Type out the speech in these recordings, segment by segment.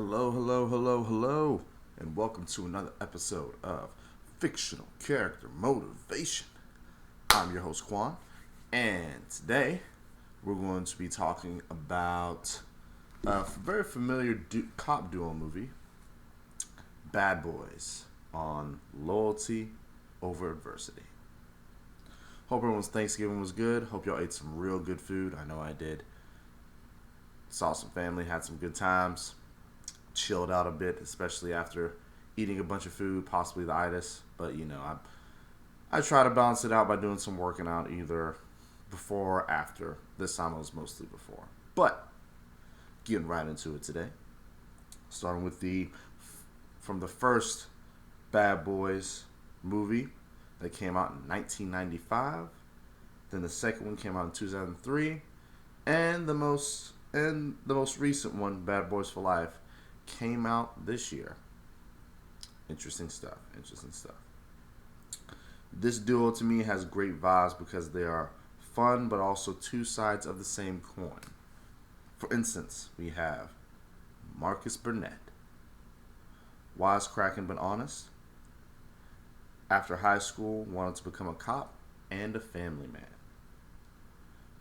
Hello, hello, hello, hello, and welcome to another episode of Fictional Character Motivation. I'm your host, Quan, and today we're going to be talking about a very familiar cop duo movie, Bad Boys, on loyalty over adversity. Hope everyone's Thanksgiving was good. Hope y'all ate some real good food. I know I did. Saw some family, had some good times. Chilled out a bit, especially after eating a bunch of food, possibly the itis. But I try to balance it out by doing some working out either before or after. This time it was mostly before. But getting right into it today, starting with from the first Bad Boys movie that came out in 1995. Then the second one came out in 2003, and the most recent one, Bad Boys for Life, came out this year. Interesting stuff. This duo to me has great vibes because they are fun but also two sides of the same coin. For instance, we have Marcus Burnett, wisecracking but honest. After high school, wanted to become a cop and a family man.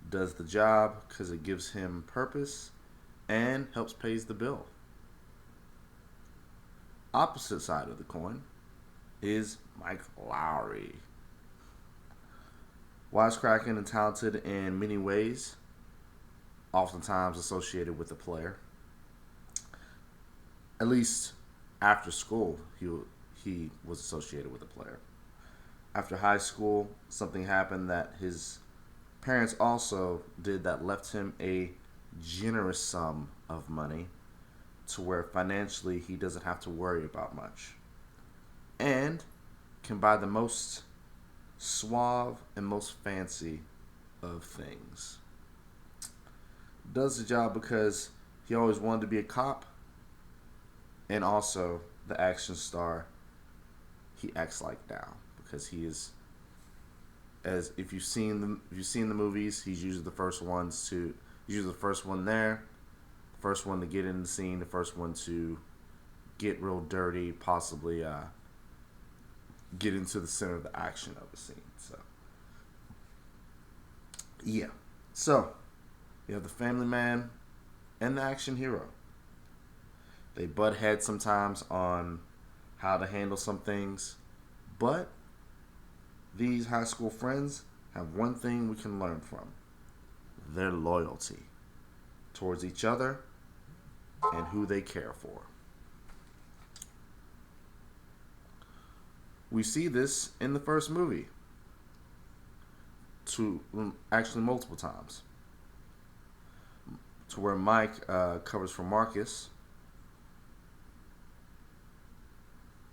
Does the job because it gives him purpose and helps pays the bill. Opposite side of the coin is Mike Lowry. Wisecracking and talented in many ways, oftentimes associated with the player. At least after school, he was associated with the player. After high school, something happened that his parents also did that left him a generous sum of money to where financially he doesn't have to worry about much. And can buy the most suave and most fancy of things. Does the job because he always wanted to be a cop, and also the action star he acts like now because he is, as if you've seen the movies, he's usually the first one there, first one to get in the scene, the first one to get real dirty, possibly get into the center of the action of the scene. So you have the family man and the action hero. They butt heads sometimes on how to handle some things, but these high school friends have one thing we can learn from: their loyalty towards each other and who they care for. We see this in the first movie actually multiple times, to where Mike covers for Marcus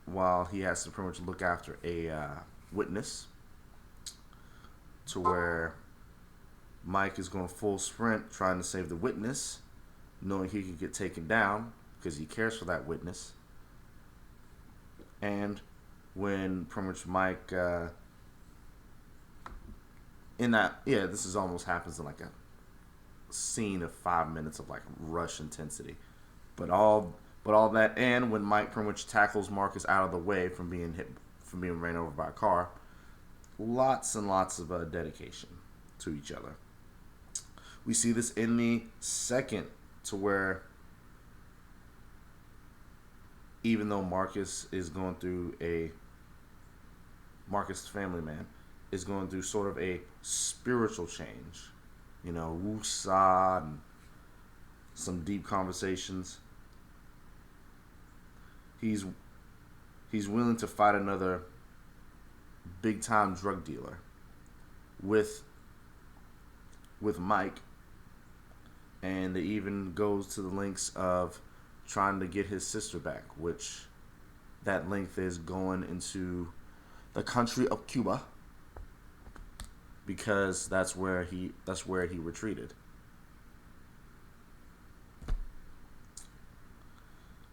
while he has to pretty much look after a witness, to where Mike is going full sprint trying to save the witness, knowing he could get taken down because he cares for that witness. And when pretty much Mike this is almost happens in like a scene of 5 minutes of like rush intensity, but all that, and when Mike pretty much tackles Marcus out of the way from being ran over by a car, lots and lots of dedication to each other. We see this in the second, to where even though Marcus family man, is going through sort of a spiritual change, woosah and some deep conversations. He's willing to fight another big time drug dealer with Mike, and it even goes to the lengths of trying to get his sister back, which that length is going into the country of Cuba, because that's where he retreated.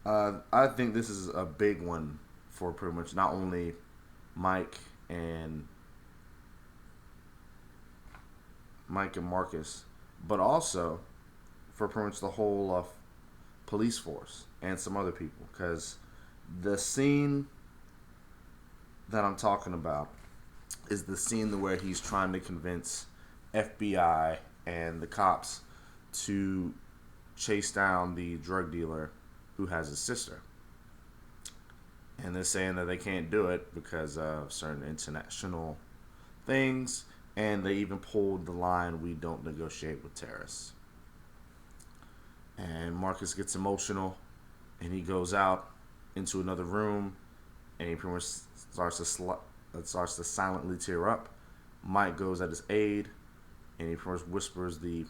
I think this is a big one for pretty much not only Mike and Marcus, but also for pretty much the whole police force. and some other people, because the scene that I'm talking about is the scene where he's trying to convince FBI and the cops to chase down the drug dealer who has a sister. And they're saying that they can't do it because of certain international things, and they even pulled the line, "We don't negotiate with terrorists." And Marcus gets emotional, and he goes out into another room, and he pretty much starts to silently tear up. Mike goes at his aid, and he pretty much whispers the.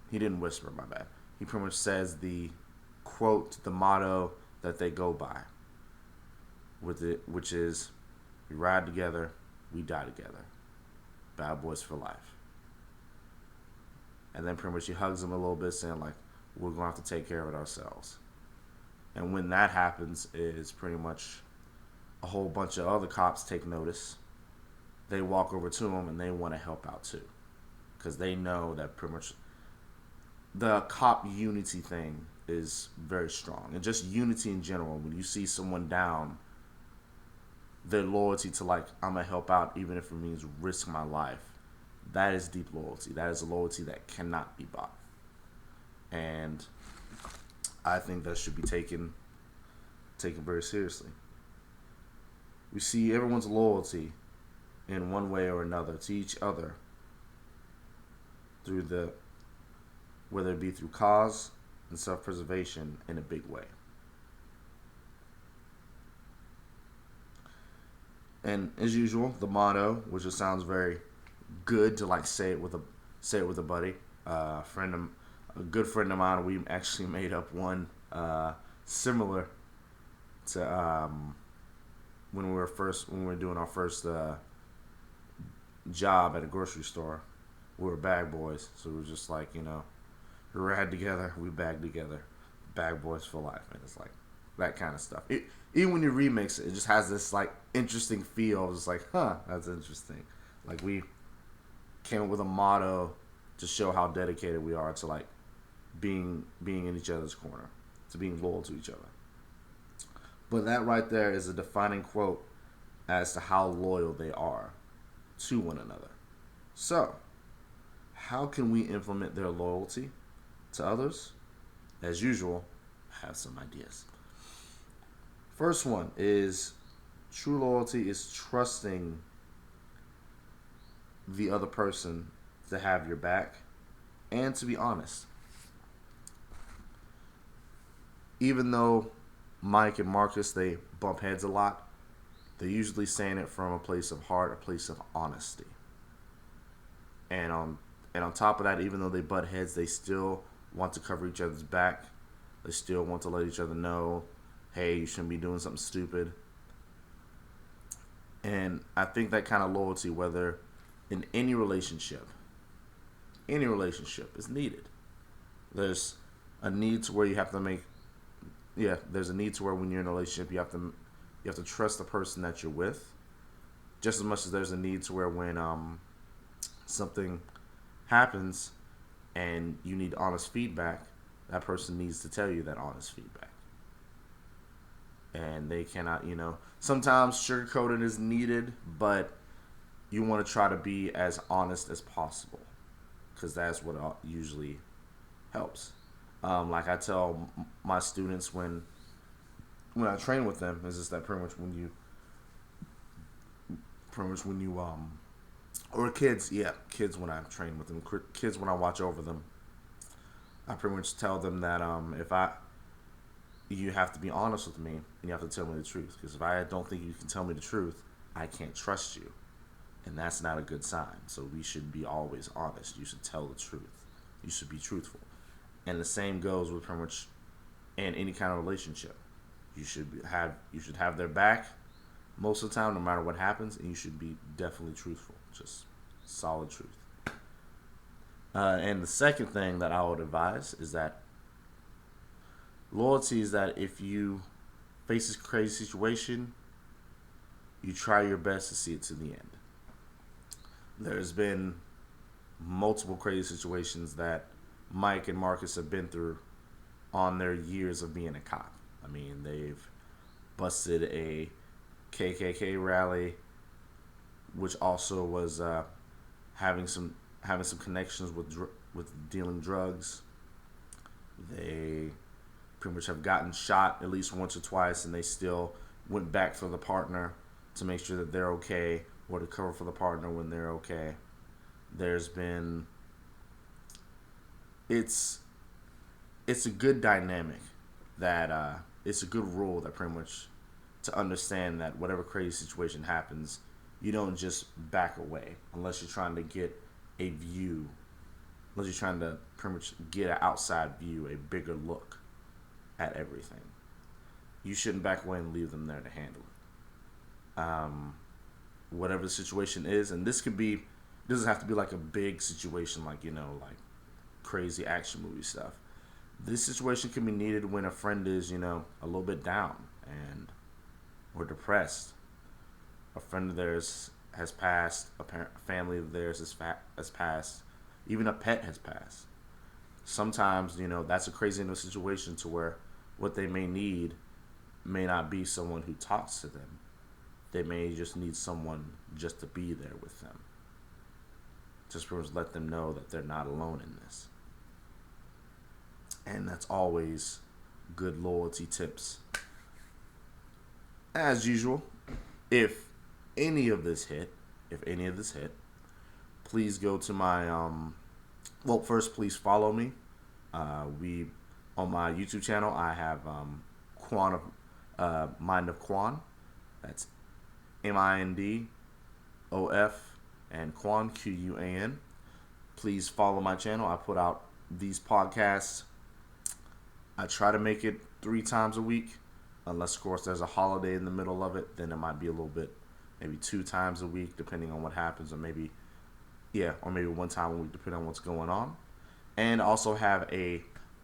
He didn't whisper, my bad. He pretty much says the quote, the motto that they go by, with it, which is, "We ride together, we die together. Bad boys for life." And then pretty much he hugs him a little bit, saying like, "We're gonna have to take care of it ourselves." And when that happens, is pretty much a whole bunch of other cops take notice. They walk over to him and they want to help out too, because they know that pretty much the cop unity thing is very strong, and just unity in general. When you see someone down, their loyalty to like, "I'm gonna help out even if it means risk my life," that is deep loyalty. That is a loyalty that cannot be bought, and I think that should be taken very seriously. We see everyone's loyalty in one way or another to each other through whether it be through cause and self-preservation in a big way. And as usual, the motto, which just sounds very good to like say it with a buddy. A good friend of mine, we actually made up one similar to when we were doing our first job at a grocery store. We were bag boys, so we were just like, we ride together, we bag together, bag boys for life, and it's like that kind of stuff. Even when you remix it, it just has this like interesting feel. It's like, that's interesting. Like we came up with a motto to show how dedicated we are to like being in each other's corner, to being loyal to each other. But that right there is a defining quote as to how loyal they are to one another. So, how can we implement their loyalty to others? As usual, I have some ideas. First one is, true loyalty is trusting the other person to have your back and to be honest. Even though Mike and Marcus, they bump heads a lot, they're usually saying it from a place of heart, a place of honesty. And on top of that, even though they butt heads, they still want to cover each other's back. They still want to let each other know, hey, you shouldn't be doing something stupid. And I think that kind of loyalty, whether in any relationship is needed. There's a need to where you have to there's a need to where when you're in a relationship, you have to trust the person that you're with, just as much as there's a need to where when something happens and you need honest feedback, that person needs to tell you that honest feedback. And they cannot, sometimes sugarcoating is needed, but you want to try to be as honest as possible, because that's what usually helps. Like I tell my students when I train with them, is just that pretty much when you or kids when I train with them, kids when I watch over them, I pretty much tell them that you have to be honest with me and you have to tell me the truth, because if I don't think you can tell me the truth, I can't trust you, and that's not a good sign. So we should be always honest. You should tell the truth. You should be truthful. And the same goes with pretty much in any kind of relationship. You should have their back most of the time, no matter what happens, and you should be definitely truthful, just solid truth. And the second thing that I would advise is that loyalty is that if you face a crazy situation, you try your best to see it to the end. There's been multiple crazy situations that Mike and Marcus have been through, on their years of being a cop. I mean, they've busted a KKK rally, which also was having some connections with dealing drugs. They pretty much have gotten shot at least once or twice, and they still went back for the partner to make sure that they're okay, or to cover for the partner when they're okay. There's been it's a good dynamic that it's a good rule that pretty much to understand that whatever crazy situation happens, you don't just back away unless you're trying to get a view, unless you're trying to pretty much get an outside view, a bigger look at everything. You shouldn't back away and leave them there to handle it. Whatever the situation is, and this could be, it doesn't have to be like a big situation like, like crazy action movie stuff. This situation can be needed when a friend is, a little bit down and or depressed. A friend of theirs has passed, a family of theirs has passed, even a pet has passed. Sometimes, that's a crazy enough situation to where what they may need may not be someone who talks to them. They may just need someone just to be there with them. Just to let them know that they're not alone in this. And that's always good loyalty tips. As usual, if any of this hit, please go to my first please follow me. We on my YouTube channel I have Quan of Mind of Quan. That's MINDOF and Quan QUAN. Please follow my channel. I put out these podcasts. I try to make it 3 times a week, unless of course there's a holiday in the middle of it. Then it might be a little bit, maybe 2 times a week, depending on what happens, or maybe 1 time a week, depending on what's going on. And also have a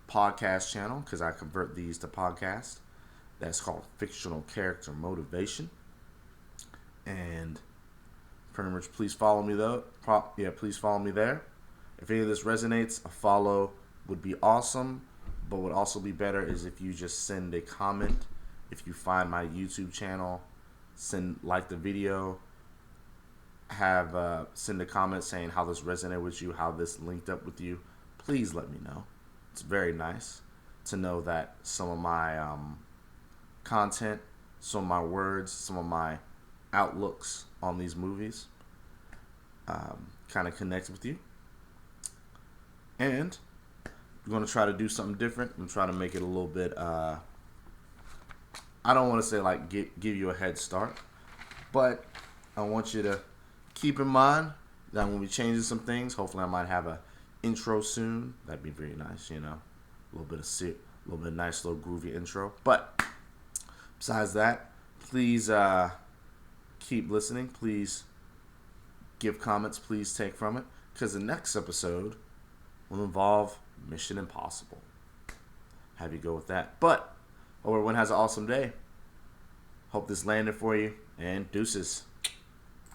podcast channel, because I convert these to podcasts. That's called Fictional Character Motivation. And pretty much, please follow me though. Please follow me there. If any of this resonates, a follow would be awesome. But what would also be better is if you just send a comment. If you find my YouTube channel, like the video, send a comment saying how this resonated with you, how this linked up with you. Please let me know. It's very nice to know that some of my content, some of my words, some of my outlooks on these movies kind of connect with you. And I'm going to try to do something different. I'm trying to make it a little bit, I don't want to say like give you a head start, but I want you to keep in mind that when we changing some things, hopefully I might have a intro soon. That'd be very nice, a little bit of nice little groovy intro. But besides that, please keep listening. Please give comments. Please take from it, because the next episode will involve Mission Impossible. Have you go with that. But hope everyone has an awesome day. Hope this landed for you, and deuces.